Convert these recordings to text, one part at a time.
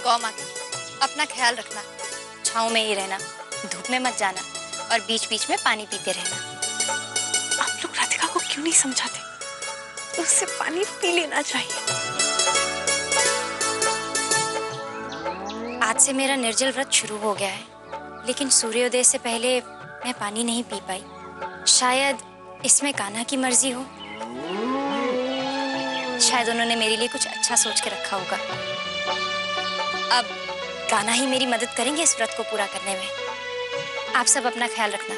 गौ माता, अपना ख्याल रखना, छाँव में ही रहना, धूप में मत जाना और बीच बीच में पानी पीते रहना। आप लोग राधिका को क्यों नहीं समझाते? उससे पानी पी लेना चाहिए। आज से मेरा निर्जल व्रत शुरू हो गया है, लेकिन सूर्योदय से पहले मैं पानी नहीं पी पाई। शायद इसमें कान्हा की मर्जी हो। शायद उन्होंने मेरे लिए कुछ अच्छा सोच के रखा होगा। अब कान्हा ही मेरी मदद करेंगे इस व्रत को पूरा करने में। आप सब अपना ख्याल रखना।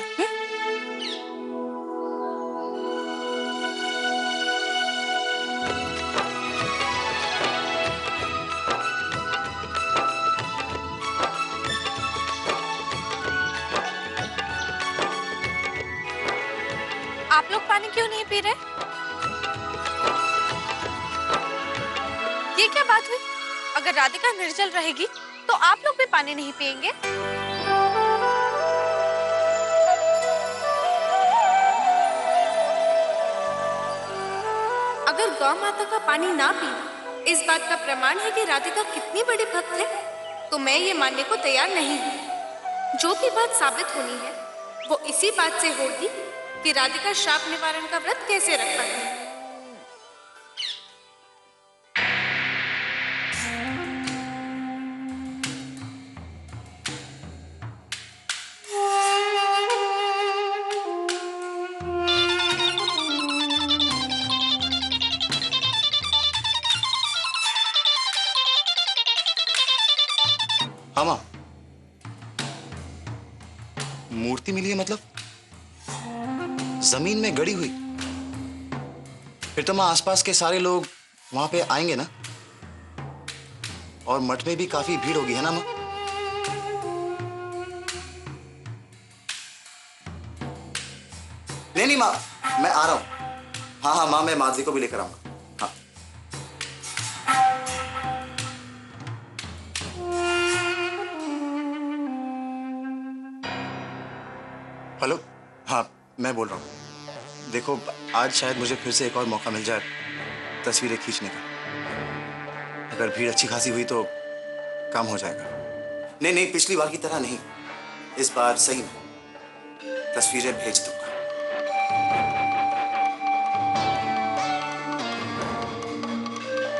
आप लोग पानी क्यों नहीं पी रहे? ये क्या बात हुई? अगर राधिका निर्जल रहेगी तो आप लोग भी पानी नहीं पिएंगे? अगर गौ माता का पानी ना पीना इस बात का प्रमाण है कि राधिका कितनी बड़ी भक्त है, तो मैं ये मानने को तैयार नहीं हूँ। जो भी बात साबित होनी है वो इसी बात से होगी कि राधिका शाप निवारण का व्रत कैसे रख पाती है। हाँ माँ, मूर्ति मिली है मतलब जमीन में गड़ी हुई। फिर तो माँ आसपास के सारे लोग वहां पे आएंगे ना, और मठ में भी काफी भीड़ होगी, है ना माँ? नहीं माँ, मैं आ रहा हूँ। हाँ माँ, मैं माधवी को भी लेकर आऊंगा। हाँ। हेलो, हाँ मैं बोल रहा हूँ। देखो, आज शायद मुझे फिर से एक और मौका मिल जाए तस्वीरें खींचने का। अगर भीड़ अच्छी खासी हुई तो काम हो जाएगा। नहीं, पिछली बार की तरह नहीं, इस बार सही में तस्वीरें भेज दूंगा।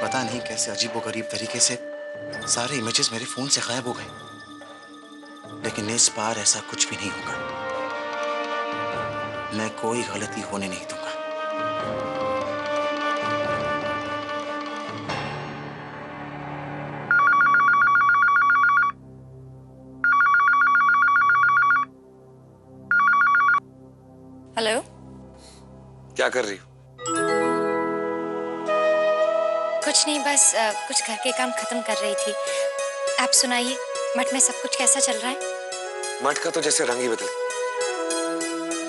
पता नहीं कैसे अजीबोगरीब तरीके से सारे इमेजेस मेरे फोन से गायब हो गए, लेकिन इस बार ऐसा कुछ भी नहीं होगा। मैं कोई गलती होने नहीं दूंगा। हेलो, क्या कर रही हो? कुछ नहीं, बस कुछ घर के काम खत्म कर रही थी। आप सुनाइए, मठ में सब कुछ कैसा चल रहा है? मठ का तो जैसे रंग ही बदल।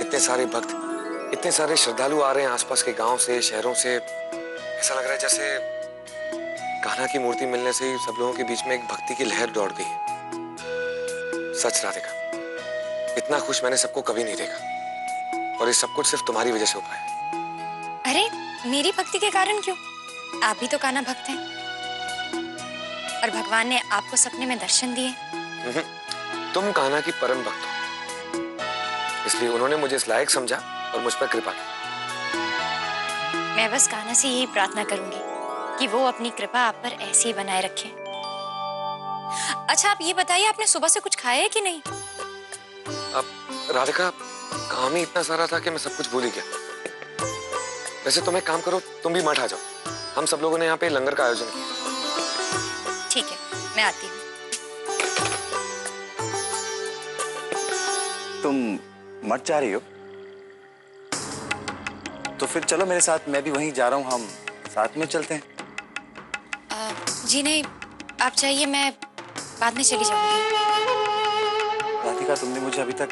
इतने सारे भक्त, इतने सारे श्रद्धालु आ रहे हैं आसपास के गांव से, शहरों से। ऐसा लग रहा है जैसे कान्हा की मूर्ति मिलने से ही सब लोगों के बीच में एक भक्ति की लहर दौड़ गई है। सच राधिका, इतना खुश मैंने सबको कभी नहीं देखा, और ये सब कुछ सिर्फ तुम्हारी वजह से हो पाया। अरे, मेरी भक्ति के कारण क्यों? आप भी तो कान्हा भक्त हैं, और भगवान ने आपको सपने में दर्शन दिए। तुम कान्हा की परम भक्त हो, इसलिए उन्होंने मुझे इस लायक समझा और मुझ पर कृपा की। मैं बस कान्हा से यही प्रार्थना करूंगी कि वो अपनी कृपा आप पर ऐसे ही बनाए रखें। अच्छा, आप ये बताइए, आपने सुबह से कुछ खाया है कि नहीं? अब राधिका, काम ही इतना सारा था कि मैं सब कुछ भूल ही गया। वैसे तुम एक काम करो, तुम भी मठ आ जाओ। हम सब लोगों ने यहाँ पे लंगर का आयोजन किया। ठीक है, मैं आती हूँ। तुम मठ जा रही हो? तो फिर चलो मेरे साथ, मैं भी वहीं जा रहा हूँ, हम साथ में चलते हैं। जी नहीं, आप चाहिए, मैं बाद में चली जाऊंगी। राधिका, तुमने मुझे अभी तक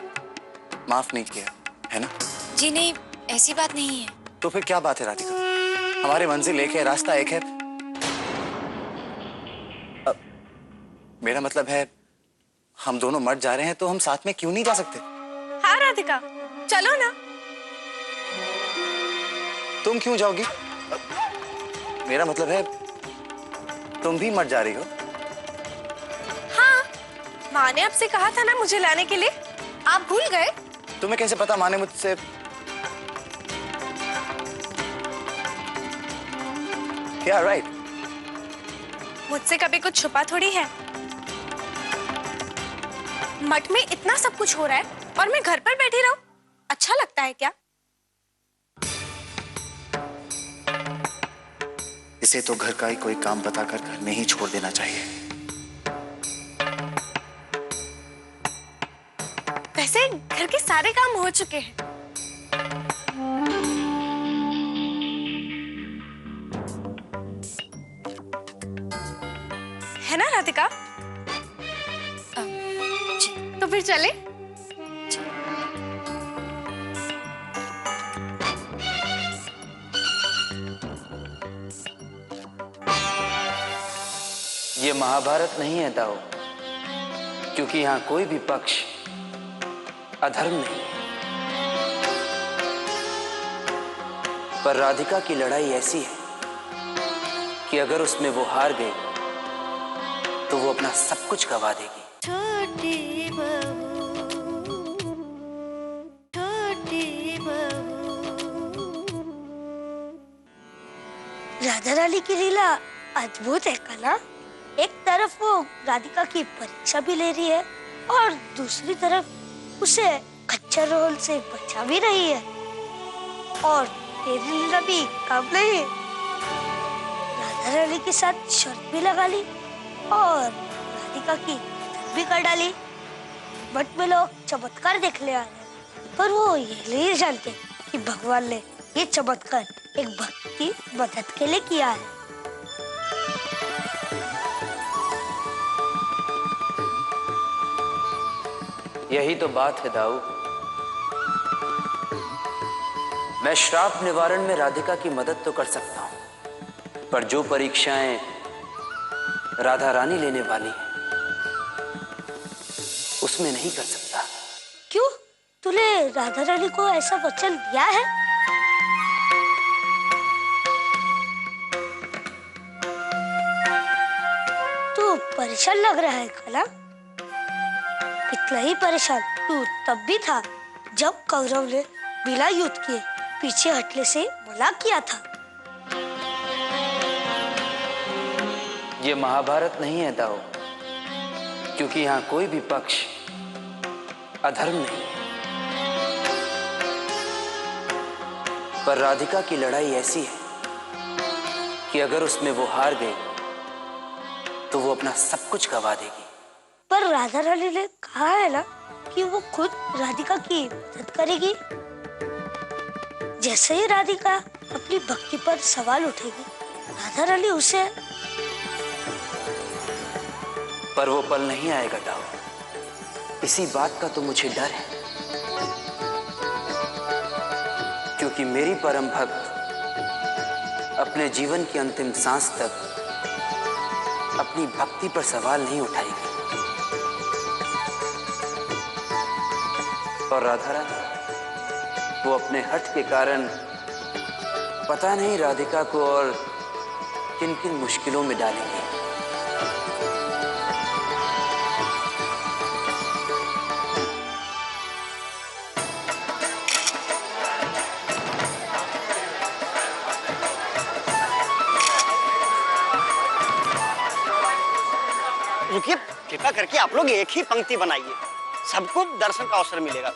माफ नहीं किया है ना? जी नहीं, ऐसी बात नहीं है। तो फिर क्या बात है राधिका? हमारे मंजिल एक है, रास्ता एक है। मेरा मतलब है, हम दोनों मठ जा रहे हैं तो हम साथ में क्यों नहीं जा सकते? हाँ राधिका, चलो ना। तुम क्यों जाओगी? मेरा मतलब है, तुम भी मठ जा रही हो? माँ ने आपसे कहा था ना मुझे लाने के लिए, आप भूल गए? तुम्हें कैसे पता माँ ने मुझसे? क्या राइट? मुझसे कभी कुछ छुपा थोड़ी है। मठ में इतना सब कुछ हो रहा है और मैं घर पर बैठी रहूं, अच्छा लगता है क्या? इसे तो घर का ही कोई काम बताकर घर में ही छोड़ देना चाहिए। वैसे घर के सारे काम हो चुके हैं। है ना राधिका? जी। तो फिर चले? ये महाभारत नहीं है दाऊ, क्योंकि यहां कोई भी पक्ष अधर्म नहीं है। पर राधिका की लड़ाई ऐसी है कि अगर उसमें वो हार गई तो वो अपना सब कुछ गवा देगी। छोटी बहू, छोटी बहू। राधा रानी की लीला अद्भुत है कला। एक तरफ वो राधिका की परीक्षा भी ले रही है और दूसरी तरफ उसे खच्चर रोल से बचा भी रही है। और तेरी लीला भी कम नहीं। राधा रानी के साथ शर्त भी लगा ली और राधिका की मदद भी कर डाली। बट में लोग चमत्कार देखने आ रहे, पर वो ये नहीं जानते कि भगवान ने ये चमत्कार एक भक्त की मदद के लिए किया है। यही तो बात है दाऊ। मैं श्राप निवारण में राधिका की मदद तो कर सकता हूं, पर जो परीक्षाएं राधा रानी लेने वाली है उसमें नहीं कर सकता। क्यों? तूने राधा रानी को ऐसा वचन दिया है? तू परेशान लग रहा है कला। इतना ही परेशान तू तब भी था जब कौरव ने बिना युद्ध किए पीछे हटने से मना किया था। ये महाभारत नहीं है दाऊ, क्योंकि यहां कोई भी पक्ष अधर्म नहीं है। पर राधिका की लड़ाई ऐसी है कि अगर उसमें वो हार गई तो वो अपना सब कुछ गवा देगी। पर राधा रानी ने कहा है ना कि वो खुद राधिका की मदद करेगी। जैसे ही राधिका अपनी भक्ति पर सवाल उठेगी, राधा रानी उसे। पर वो पल नहीं आएगा दाऊ। इसी बात का तो मुझे डर है, क्योंकि मेरी परम भक्त अपने जीवन की अंतिम सांस तक अपनी भक्ति पर सवाल नहीं उठाएगी। और राधा रानी वो अपने हठ के कारण पता नहीं राधिका को और किन किन मुश्किलों में डालेंगे। रुकिए, कृपा करके आप लोग एक ही पंक्ति बनाइए, सबको दर्शन का अवसर मिलेगा।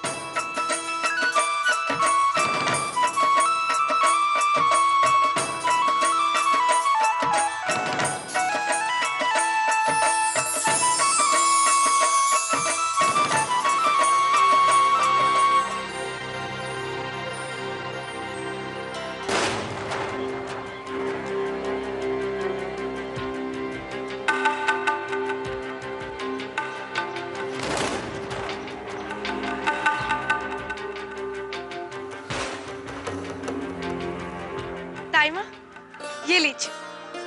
ताईमा, ये लीजिए,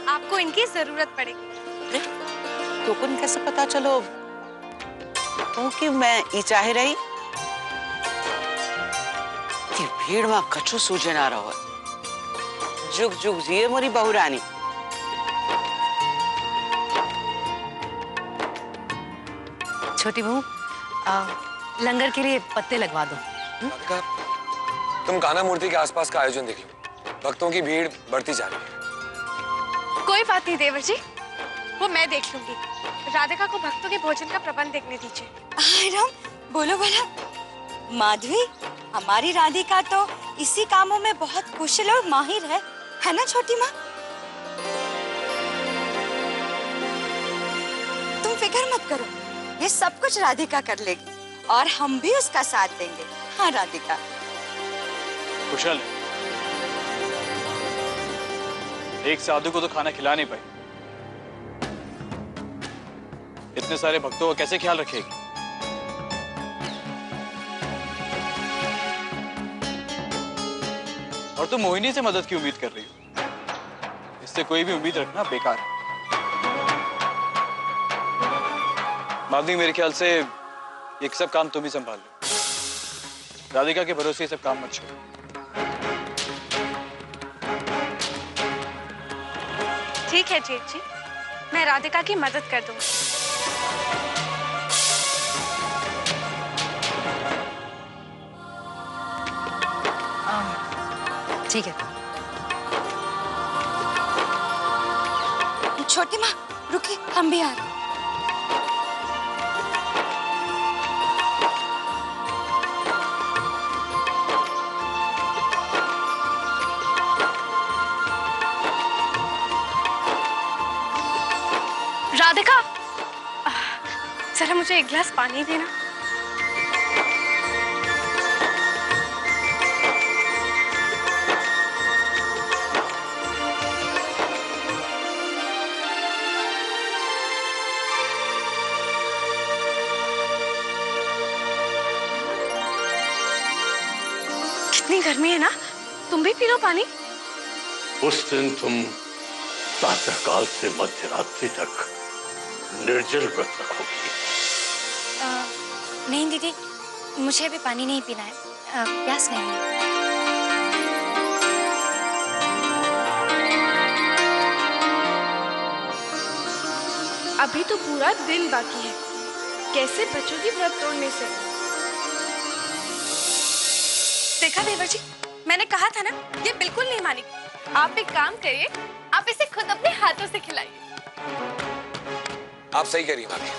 आपको इनकी जरूरत पड़ेगी। तोकुन कैसे पता चलो कि मैं ई चाहे रही कि भीड़ में कछु सूझे ना रहो। जुग जुग जिए मोरी बहुरानी। छोटी बहू, लंगर के लिए पत्ते लगवा दो। राधिका, तुम कान्हा मूर्ति के आसपास का आयोजन देख लो। भक्तों की भीड़ बढ़ती जा रही है। कोई बात नहीं देवर जी, वो मैं देख लूंगी। राधिका को भक्तों के भोजन का प्रबंध देखने दीजिए। राम, बोलो बोलो। माधवी, हमारी राधिका तो इसी कामों में बहुत कुशल और माहिर है ना छोटी माँ? तुम फिक्र मत करो, ये सब कुछ राधिका कर लेगी और हम भी उसका साथ देंगे। हाँ राधिका। कुशल, एक साधु को तो खाना खिला नहीं पाई, इतने सारे भक्तों का कैसे ख्याल रखेगी? और तुम मोहिनी से मदद की उम्मीद कर रही हो, इससे कोई भी उम्मीद रखना बेकार है। माधवी, मेरे ख्याल से ये सब काम तुम ही संभाल लो। राधिका के भरोसे ये सब काम मत छोड़ो। ठीक है जेठ जी, मैं राधिका की मदद कर दूंगी। ठीक है। छोटी माँ रुकिए, हम भी आ रहे हैं। राधिका, जरा मुझे एक गिलास पानी देना। कितनी गर्मी है ना, तुम भी पी लो पानी। उस दिन तुम प्रातःकाल से मध्यरात्रि तक निर्जल व्रत रखोगी। नहीं दीदी, मुझे अभी पानी नहीं पीना है, प्यास नहीं है। अभी तो पूरा दिन बाकी है, कैसे बचोगी व्रत तोड़ने से? देखा देवर जी, मैंने कहा था ना, ये बिल्कुल नहीं मानी। आप एक काम करिए, आप इसे खुद अपने हाथों से खिलाइए। आप सही करिए भाभी।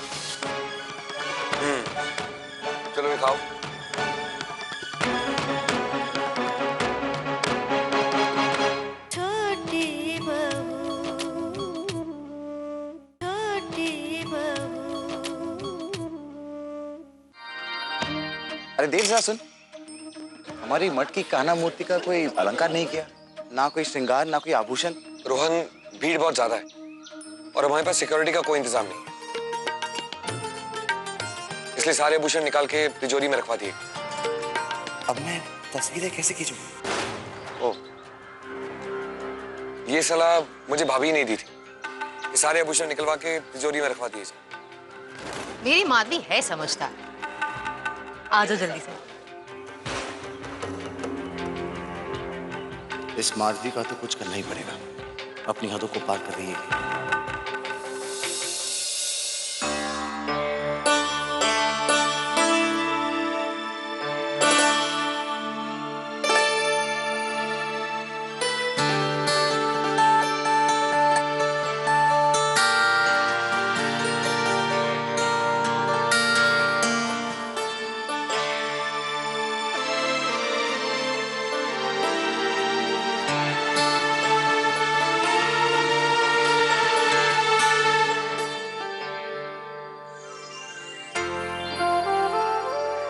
चलो ये खाओ। छोटी बहू, छोटी बहू। अरे देव, जरा सुन। हमारी मठ की कान्हा मूर्ति का कोई अलंकार नहीं किया, ना कोई श्रृंगार, ना कोई आभूषण। रोहन, भीड़ बहुत ज्यादा है और हमारे पास सिक्योरिटी का कोई इंतजाम नहीं है, इसलिए सारे आभूषण निकाल के तिजोरी में रखवा दिए। अब मैं तस्वीरें कैसे खींचूं? ओह, ये सलाह मुझे भाभी ने दी थी कि सारे आभूषण निकलवा के तिजोरी में रखवा दिए जाए। मेरी माधवी है समझदार। आ जाओ जल्दी से। इस माधवी का तो कुछ करना ही पड़ेगा, अपनी हदों को पार कर रही है।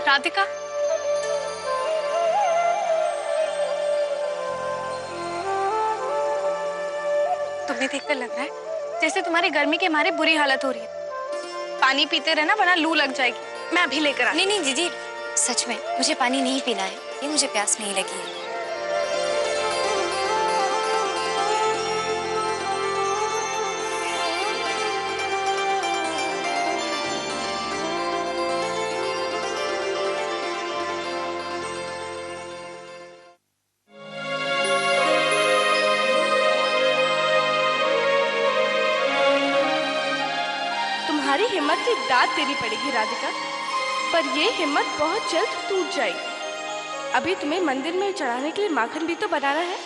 राधिका, तुम्हें देखकर लग रहा है जैसे तुम्हारी गर्मी के मारे बुरी हालत हो रही है। पानी पीते रहना वरना लू लग जाएगी। मैं अभी लेकर नहीं नहीं दीदी, सच में मुझे पानी नहीं पीना है, ये मुझे प्यास नहीं लगी है। तुम्हारी हिम्मत की दाद देनी पड़ेगी राधिका, पर ये हिम्मत बहुत जल्द टूट जाएगी। अभी तुम्हें मंदिर में चढ़ाने के लिए माखन भी तो बनाना है।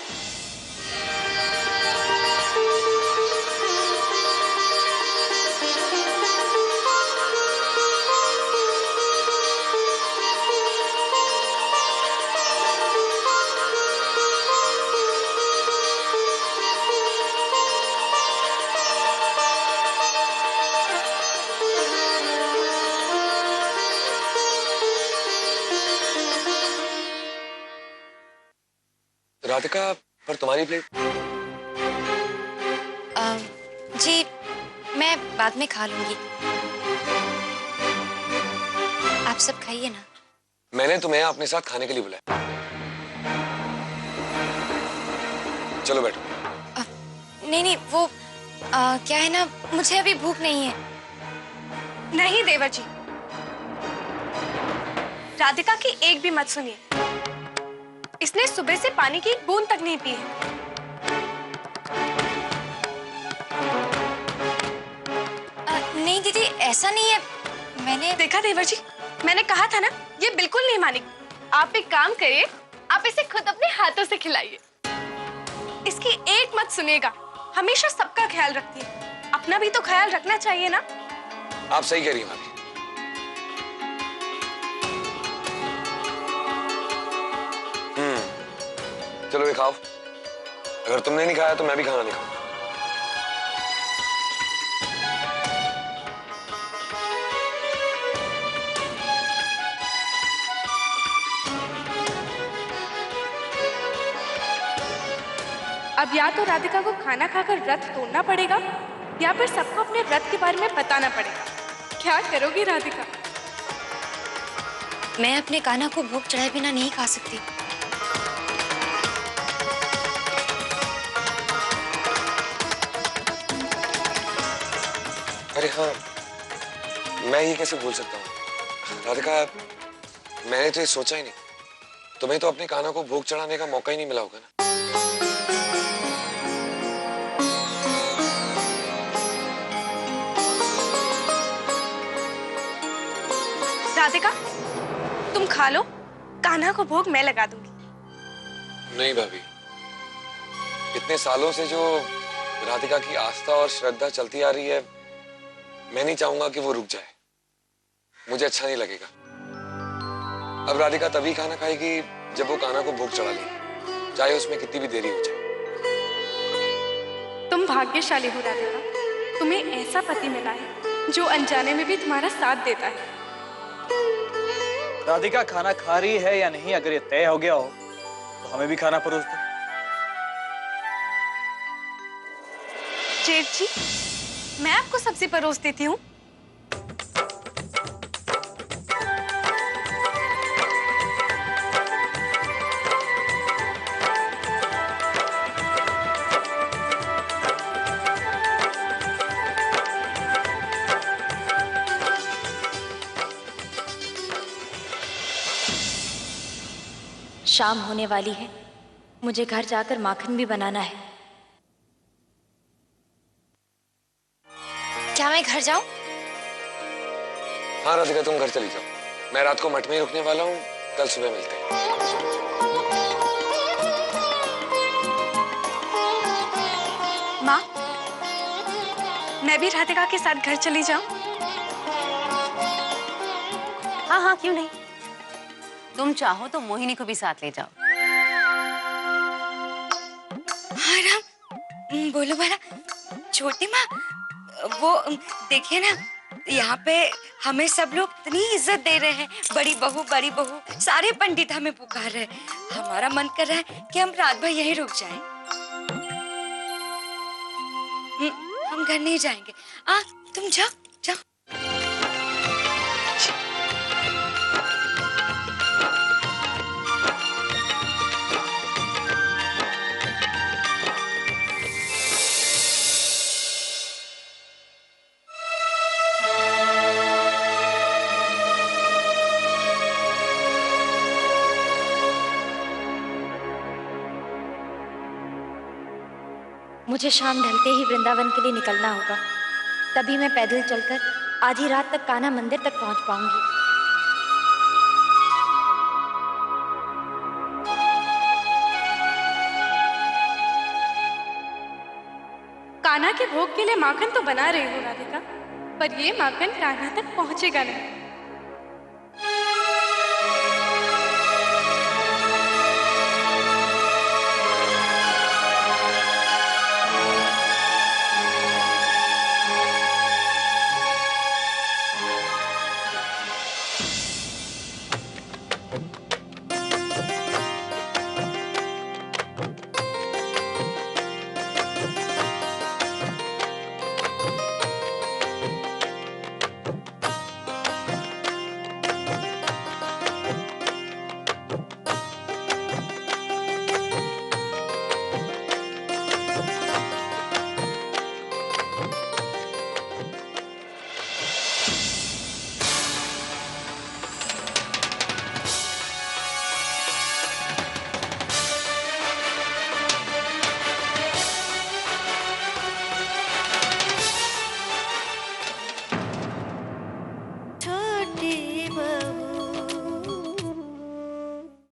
राधिका, पर तुम्हारी प्लेट? जी मैं बाद में खा लूंगी, आप सब खाइए ना। मैंने तुम्हें अपने साथ खाने के लिए बुलाया। चलो बैठो। नहीं नहीं, वो क्या है ना, मुझे अभी भूख नहीं है। नहीं देवर जी, राधिका की एक भी मत सुनिए। इसने सुबह से पानी की एक बूंद तक नहीं पी है। नहीं दीदी, ऐसा नहीं है। मैंने देखा देवर जी, मैंने कहा था ना, ये बिल्कुल नहीं मानेगी। आप एक काम करिए, आप इसे खुद अपने हाथों से खिलाइए। इसकी एक मत सुनिएगा, हमेशा सबका ख्याल रखती है, अपना भी तो ख्याल रखना चाहिए ना। आप सही कह रही हैं भाभी। चलो ये खाओ, अगर तुमने नहीं खाया तो मैं भी खाना नहीं खाऊंगा। अब या तो राधिका को खाना खाकर व्रत तोड़ना पड़ेगा, या फिर सबको अपने व्रत के बारे में बताना पड़ेगा। क्या करोगी राधिका? मैं अपने कान्हा को भोग चढ़ाए बिना नहीं खा सकती। अरे हाँ, मैं ये कैसे भूल सकता हूँ राधिका, मैंने तो ये सोचा ही नहीं। तुम्हें तो अपने कान्हा को भोग चढ़ाने का मौका ही नहीं मिला होगा ना। राधिका, तुम खा लो, कान्हा को भोग मैं लगा दूंगी। नहीं भाभी, इतने सालों से जो राधिका की आस्था और श्रद्धा चलती आ रही है, मैं नहीं चाहूंगा कि वो रुक जाए। मुझे अच्छा नहीं लगेगा। अब राधिका तभी खाना खाएगी जब वो कान्हा को भोग चढ़ा लेगी, चाहे उसमें कितनी भी देरी हो जाए। तुम भाग्यशाली हो राधिका, तुम्हें ऐसा पति मिला है जो अनजाने में भी तुम्हारा साथ देता है। राधिका खाना खा रही है या नहीं, अगर ये तय हो गया हो तो हमें भी खाना परोस दो। जेठ जी, मैं आपको सब्जी परोस देती हूँ। शाम होने वाली है, मुझे घर जाकर माखन भी बनाना है। क्या मैं घर जाऊं? हाँ राधिका, तुम घर चली जाओ। मैं रात को मठ में ही रुकने वाला हूँ, कल सुबह मिलते हैं। माँ, मैं भी राधिका के साथ घर चली जाऊं? हाँ हाँ, क्यों नहीं। तुम चाहो तो मोहिनी को भी साथ ले जाओ। हाँ राम, बोलो बड़ा। छोटी माँ, वो देखिए ना, यहाँ पे हमें सब लोग इतनी इज्जत दे रहे हैं। बड़ी बहू, बड़ी बहू, सारे पंडित हमें पुकार रहे हैं। हमारा मन कर रहा है कि हम रात भर यहीं रुक जाएं। हम घर नहीं जाएंगे। तुम जाओ जाओ। मुझे शाम ढलते ही वृंदावन के लिए निकलना होगा। तभी मैं पैदल चलकर आधी रात तक कान्हा मंदिर तक पहुंच पाऊंगी। कान्हा के भोग के लिए माखन तो बना रही हूँ राधिका, पर ये माखन कान्हा तक पहुंचेगा नहीं।